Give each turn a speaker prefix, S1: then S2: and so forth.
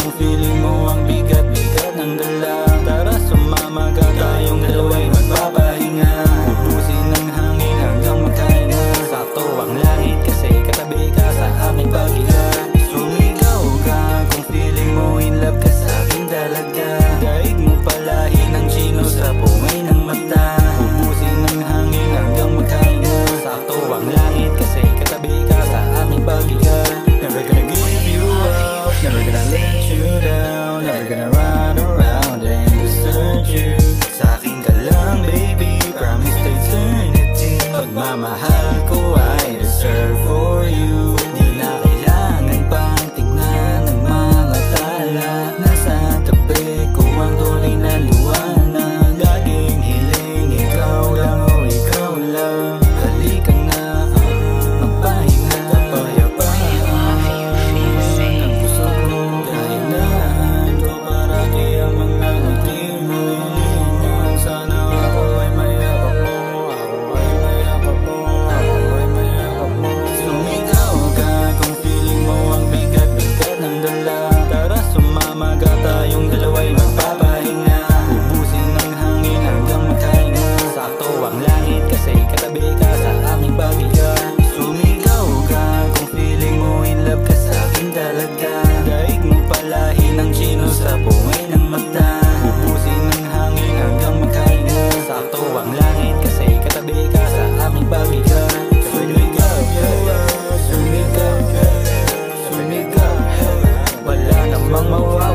S1: kung feeling mo ang bigat-bigat ng dala. Tara sumama ka, tayong dalawa'y magpapahinga. Ubusin ng hangin hanggang magkahinga. Sakto ang langit kasi katabi ka sa aking pag-ilan. Sumigaw ka kung feeling mo in love ka sa akin talaga. Daig mo palahin ang chino sa pungay ng mata. Ubusin ng hangin hanggang magkahinga. Sakto ang langit kasi katabi ka sa aking pag-ilan. Never gonna give you up, never gonna let you down, never gonna run around and desert you. Sa akin ka lang baby, promise to eternity. Pagmamahal ko I deserve for you. Di na kailangan pang tignan ng mga tala. Nasa tabi ko ang tunay na liwanag. Laging hiling ikaw lang o ikaw lang. Halika na, magpahinga, kapayapaan. Ang gusto ko, kahinaan ko parati ang mga ngiti mo. Sana ako ay mayakap mo, ako ay mayakap mo, ako ay mayakap mo. Sumigaw ka kung feeling mo ang bigat-bigat ng dala. Tara sumama ka, tayong dalawa'y magpapahinga. Ubusin ng hangin hanggang magkahinga. Sakto ang langit kasi katabi ka sa aking pag-ilan. Sumigaw ka kung feeling mo in love ka sa akin talaga. Daig mo palahin ang chino sa pungay ng mata. Ubusin ng hangin hanggang magkahinga. Sakto ang langit kasi katabi ka sa aking pag-ilan. Sumigaw, sumigaw, sumigaw. Wala namang mawala.